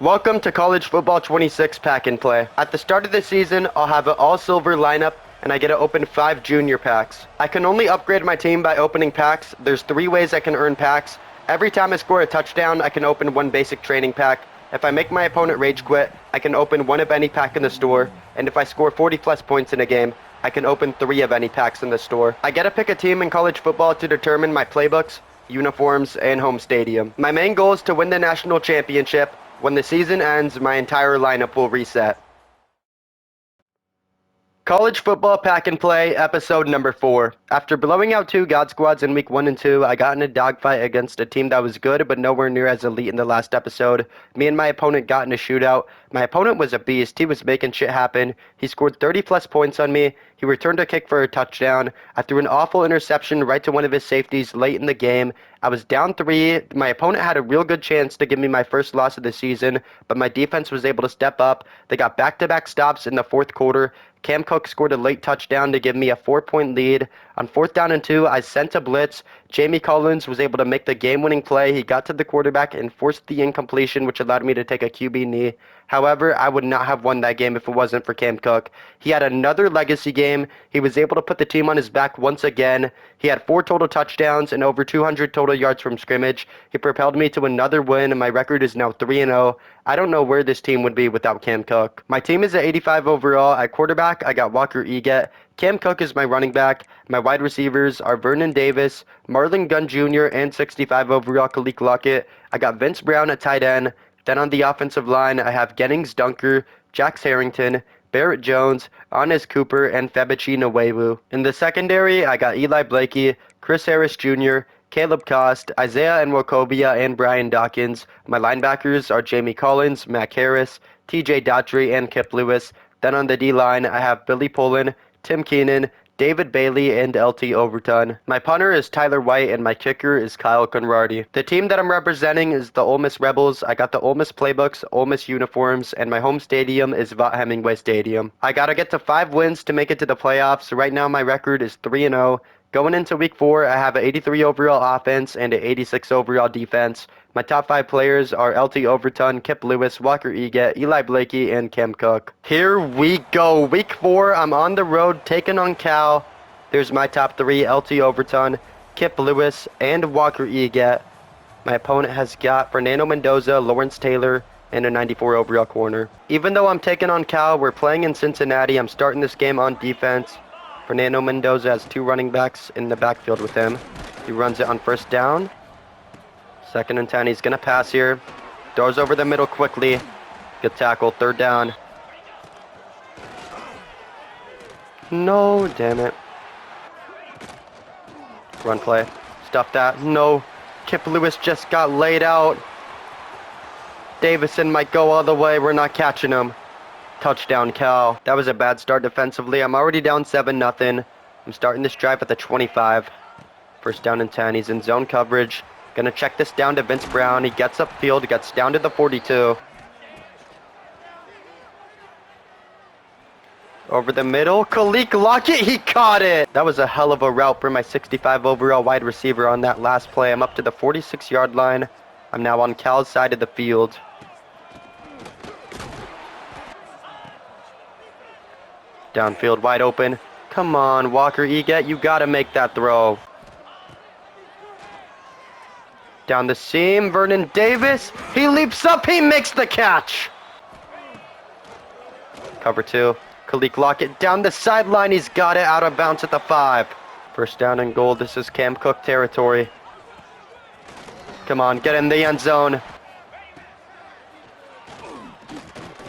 Welcome to College Football 26 Pack and Play. At the start of the season, I'll have an all-silver lineup, and I get to open 5 junior packs. I can only upgrade my team by opening packs. There's 3 ways I can earn packs. Every time I score a touchdown, I can open 1 basic training pack. If I make my opponent rage quit, I can open 1 of any pack in the store. And if I score 40 plus points in a game, I can open 3 of any packs in the store. I get to pick a team in college football to determine my playbooks, uniforms, and home stadium. My main goal is to win the national championship. When the season ends, my entire lineup will reset. College Football Pack and Play, episode number 4. After blowing out 2 God Squads in week 1 and 2, I got in a dogfight against a team that was good but nowhere near as elite in the last episode. Me and my opponent got in a shootout. My opponent was a beast. He was making shit happen. He scored 30 plus points on me. He returned a kick for a touchdown. I threw an awful interception right to one of his safeties late in the game. I was down 3. My opponent had a real good chance to give me my first loss of the season, but my defense was able to step up. They got back-to-back stops in the fourth quarter. Cam Cook scored a late touchdown to give me a 4-point lead. On 4th down and 2, I sent a blitz. Jamie Collins was able to make the game-winning play. He got to the quarterback and forced the incompletion, which allowed me to take a QB knee. However, I would not have won that game if it wasn't for Cam Cook. He had another legacy game. He was able to put the team on his back once again. He had 4 total touchdowns and over 200 total yards from scrimmage. He propelled me to another win, and my record is now 3-0. I don't know where this team would be without Cam Cook. My team is at 85 overall. At quarterback, I got Walker Eget. Cam Cook is my running back. My wide receivers are Vernon Davis, Marlon Gunn Jr., and 65 overall Kalik Lockett. I got Vince Brown at tight end. Then on the offensive line, I have Gennings Dunker, Jax Harrington, Barrett Jones, Anez Cooper, and Febichi Nwewu. In the secondary, I got Eli Blakey, Chris Harris Jr., Caleb Cost, Isaiah Nwokobia, and Brian Dawkins. My linebackers are Jamie Collins, Mac Harris, TJ Daughtry, and Kip Lewis. Then on the D-line, I have Billy Pullen, Tim Keenan, David Bailey, and LT Overton. My punter is Tyler White, and my kicker is Kyle Conradi. The team that I'm representing is the Ole Miss Rebels. I got the Ole Miss playbooks, Ole Miss uniforms, and my home stadium is Vaught Hemingway Stadium. I gotta get to 5 wins to make it to the playoffs. Right now, my record is 3-0. Going into week 4, I have an 83 overall offense and an 86 overall defense. My top 5 players are LT Overton, Kip Lewis, Walker Eget, Eli Blakey, and Cam Cook. Here we go. Week 4, I'm on the road taking on Cal. There's my top 3, LT Overton, Kip Lewis, and Walker Eget. My opponent has got Fernando Mendoza, Lawrence Taylor, and a 94 overall corner. Even though I'm taking on Cal, we're playing in Cincinnati. I'm starting this game on defense. Fernando Mendoza has 2 running backs in the backfield with him. He runs it on 1st down. 2nd and 10. He's going to pass here. Throws over the middle quickly. Good tackle. 3rd down. No, damn it. Run play. Stuff that. No. Kip Lewis just got laid out. Davison might go all the way. We're not catching him. Touchdown, Cal. That was a bad start defensively. I'm already down 7-0. I'm starting this drive at the 25. 1st down and 10. He's in zone coverage. Gonna check this down to Vince Brown. He gets upfield, gets down to the 42. Over the middle, Kalik Lockett, he caught it! That was a hell of a route for my 65 overall wide receiver on that last play. I'm up to the 46-yard line. I'm now on Cal's side of the field. Downfield wide open. Come on, Walker Eget, you gotta make that throw. Down the seam, Vernon Davis. He leaps up, he makes the catch. Cover 2. Kalik Lockett down the sideline. He's got it out of bounds at the 5. 1st down and goal. This is Cam Cook territory. Come on, get in the end zone.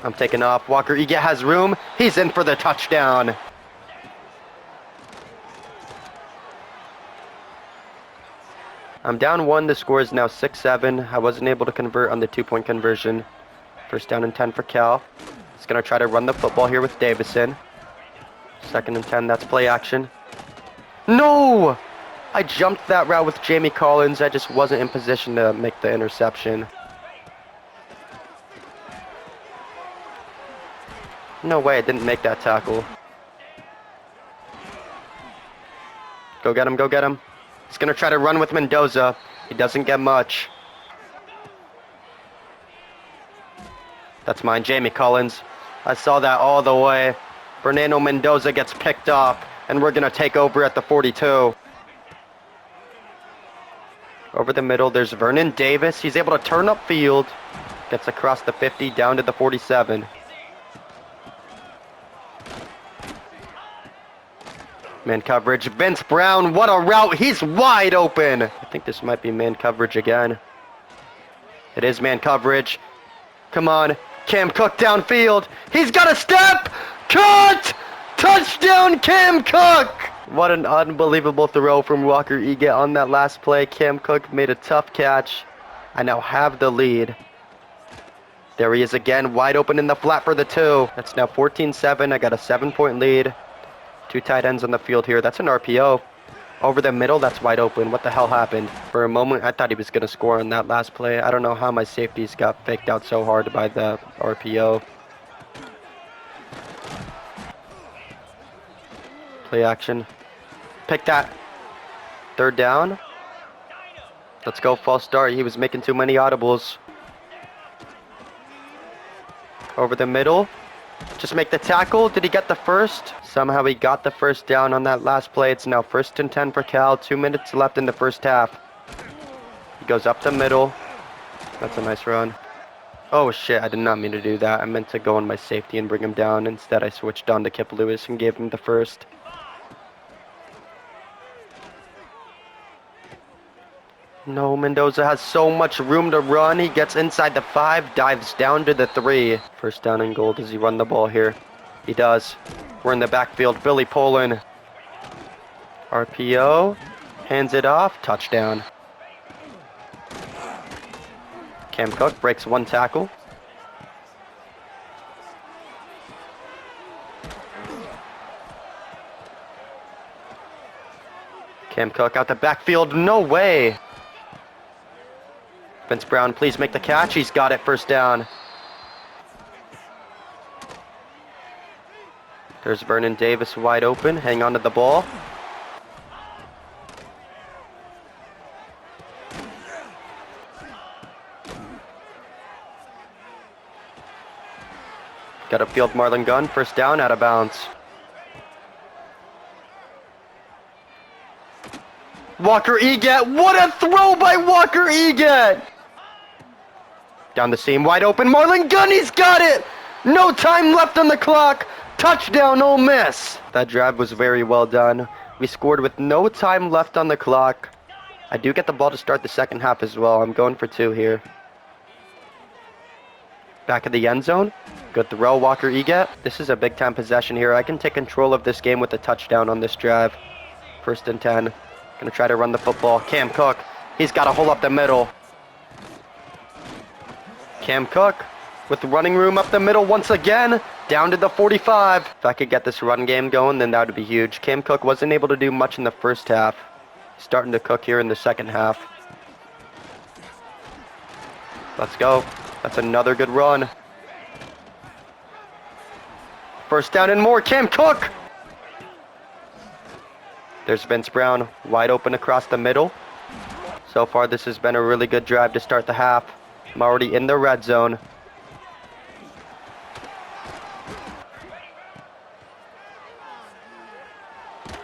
I'm taking off. Walker Eget has room. He's in for the touchdown. I'm down 1. The score is now 6-7. I wasn't able to convert on the 2-point conversion. 1st down and 10 for Cal. He's going to try to run the football here with Davison. 2nd and 10. That's play action. No! I jumped that route with Jamie Collins. I just wasn't in position to make the interception. No way, I didn't make that tackle. Go get him, go get him. He's going to try to run with Mendoza. He doesn't get much. That's mine, Jamie Collins. I saw that all the way. Fernando Mendoza gets picked up, and we're going to take over at the 42. Over the middle, there's Vernon Davis. He's able to turn upfield. Gets across the 50, down to the 47. Man coverage, Vince Brown, what a route, he's wide open. I think this might be man coverage again. It is man coverage. Come on, Cam Cook downfield. He's got a step, cut, touchdown Cam Cook. What an unbelievable throw from Walker Eget on that last play. Cam Cook made a tough catch. I now have the lead. There he is again, wide open in the flat for the 2. That's now 14-7, I got a 7-point lead. 2 tight ends on the field here. That's an RPO. Over the middle, that's wide open. What the hell happened? For a moment, I thought he was going to score on that last play. I don't know how my safeties got faked out so hard by the RPO. Play action. Pick that. 3rd down. Let's go, false start. He was making too many audibles. Over the middle. Just make the tackle. Did he get the first? Somehow he got the first down on that last play. It's now 1st and 10 for Cal. 2 minutes left in the first half. He goes up the middle. That's a nice run. Oh shit, I did not mean to do that. I meant to go on my safety and bring him down. Instead, I switched on to Kip Lewis and gave him the first. No, Mendoza has so much room to run. He gets inside the 5, dives down to the 3. 1st down and goal. Does he run the ball here? He does. We're in the backfield. Billy Poland. RPO. Hands it off. Touchdown. Cam Cook breaks 1 tackle. Cam Cook out the backfield. No way. Vince Brown, please make the catch. He's got it, 1st down. There's Vernon Davis wide open. Hang on to the ball. Got a field Marlon Gunn. 1st down, out of bounds. Walker Eget. What a throw by Walker Eget. Down the seam, wide open. Marlon Gunn, he's got it. No time left on the clock. Touchdown, Ole Miss. That drive was very well done. We scored with no time left on the clock. I do get the ball to start the second half as well. I'm going for 2 here. Back of the end zone. Good throw, Walker Eget. This is a big time possession here. I can take control of this game with a touchdown on this drive. 1st and 10. Gonna try to run the football. Cam Cook. He's got a hole up the middle. Cam Cook with running room up the middle once again. Down to the 45. If I could get this run game going, then that would be huge. Cam Cook wasn't able to do much in the first half. Starting to cook here in the second half. Let's go. That's another good run. 1st down and more. Cam Cook. There's Vince Brown wide open across the middle. So far, this has been a really good drive to start the half. I'm already in the red zone.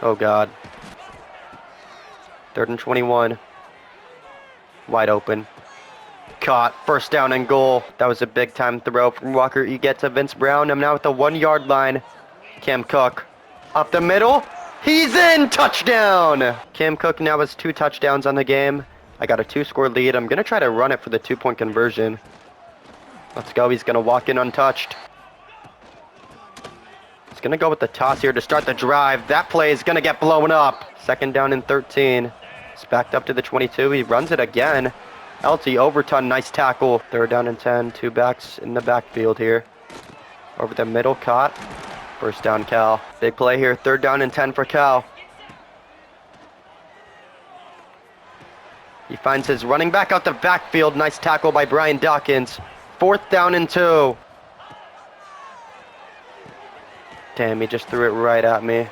Oh God. 3rd and 21. Wide open. Caught. 1st down and goal. That was a big time throw from Walker Eget to Vince Brown. I'm now at the 1-yard line. Cam Cook. Up the middle. He's in! Touchdown! Cam Cook now has 2 touchdowns on the game. I got a 2-score lead. I'm going to try to run it for the 2-point conversion. Let's go. He's going to walk in untouched. He's going to go with the toss here to start the drive. That play is going to get blown up. 2nd down and 13. It's backed up to the 22. He runs it again. LT Overton, nice tackle. 3rd down and 10. 2 backs in the backfield here. Over the middle, caught. 1st down, Cal. Big play here. 3rd down and 10 for Cal. He finds his running back out the backfield. Nice tackle by Brian Dawkins. 4th down and 2. Damn, he just threw it right at me.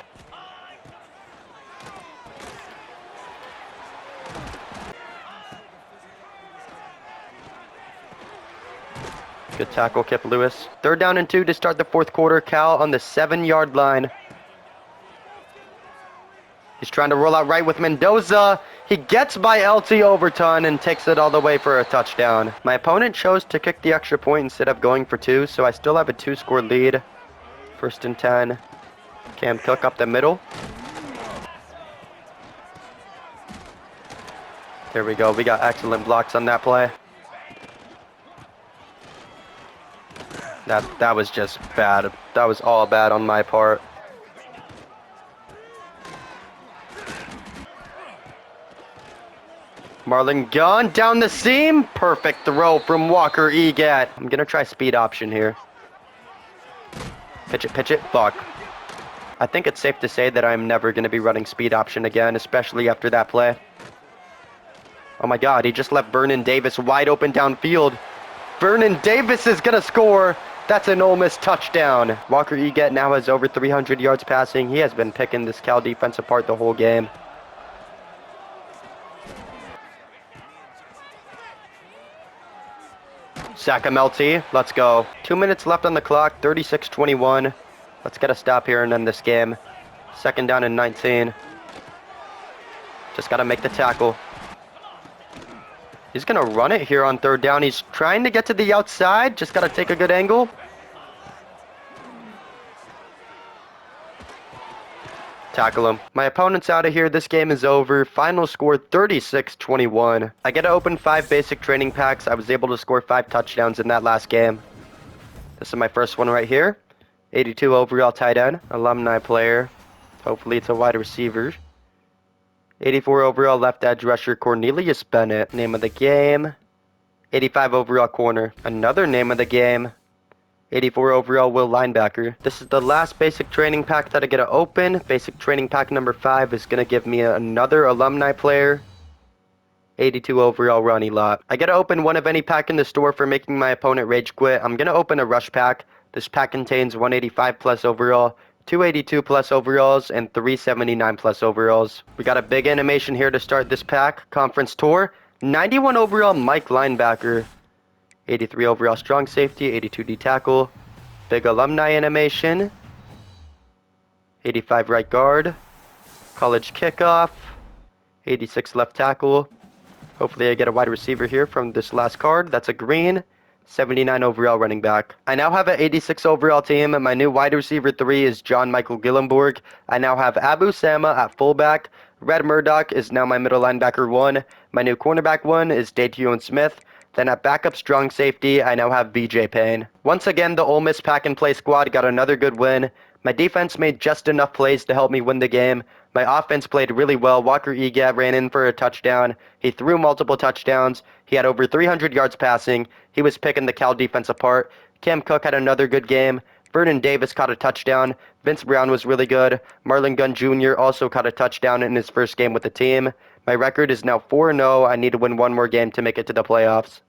Good tackle, Kip Lewis. 3rd down and 2 to start the 4th quarter. Cal on the 7-yard line. He's trying to roll out right with Mendoza. He gets by LT Overton and takes it all the way for a touchdown. My opponent chose to kick the extra point instead of going for 2, so I still have a 2-score lead. 1st and 10. Cam Cook up the middle. There we go. We got excellent blocks on that play. That was just bad. That was all bad on my part. Marlon Gunn down the seam. Perfect throw from Walker Egat. I'm going to try speed option here. Pitch it, fuck. I think it's safe to say that I'm never going to be running speed option again, especially after that play. Oh my god, he just left Vernon Davis wide open downfield. Vernon Davis is going to score. That's an Ole Miss touchdown. Walker Egat now has over 300 yards passing. He has been picking this Cal defense apart the whole game. Sack him, LT. Let's go. 2 minutes left on the clock. 36-21. Let's get a stop here and end this game. 2nd down and 19. Just got to make the tackle. He's going to run it here on 3rd down. He's trying to get to the outside. Just got to take a good angle. Tackle him. My opponent's out of here. This game is over. Final score 36-21. I get to open 5 basic training packs. I was able to score 5 touchdowns in that last game. This is my first one right here. 82 overall tight end. Alumni player. Hopefully it's a wide receiver. 84 overall left edge rusher Cornelius Bennett. Name of the game. 85 overall corner. Another name of the game. 84 overall will linebacker. This is the last basic training pack that I get to open. Basic training pack number 5 is going to give me another alumni player. 82 overall Ronnie Lott. I get to open one of any pack in the store for making my opponent rage quit. I'm going to open a rush pack. This pack contains 185 plus overall, 282 plus overalls, and 379 plus overalls. We got a big animation here to start this pack. Conference tour. 91 overall Mike linebacker. 83 overall strong safety, 82 D tackle, big alumni animation, 85 right guard, college kickoff, 86 left tackle. Hopefully I get a wide receiver here from this last card. That's a green. 79 overall running back. I now have an 86 overall team, and my new wide receiver 3 is John Michael Gillenborg. I now have Abu Sama at fullback. Red Murdoch is now my middle linebacker 1. My new cornerback 1 is Dateon Smith. Then at backup strong safety, I now have BJ Payne. Once again, the Ole Miss Pack and Play squad got another good win. My defense made just enough plays to help me win the game. My offense played really well. Walker Egat ran in for a touchdown. He threw multiple touchdowns. He had over 300 yards passing. He was picking the Cal defense apart. Cam Cook had another good game. Vernon Davis caught a touchdown. Vince Brown was really good. Marlon Gunn Jr. also caught a touchdown in his first game with the team. My record is now 4-0. I need to win one more game to make it to the playoffs.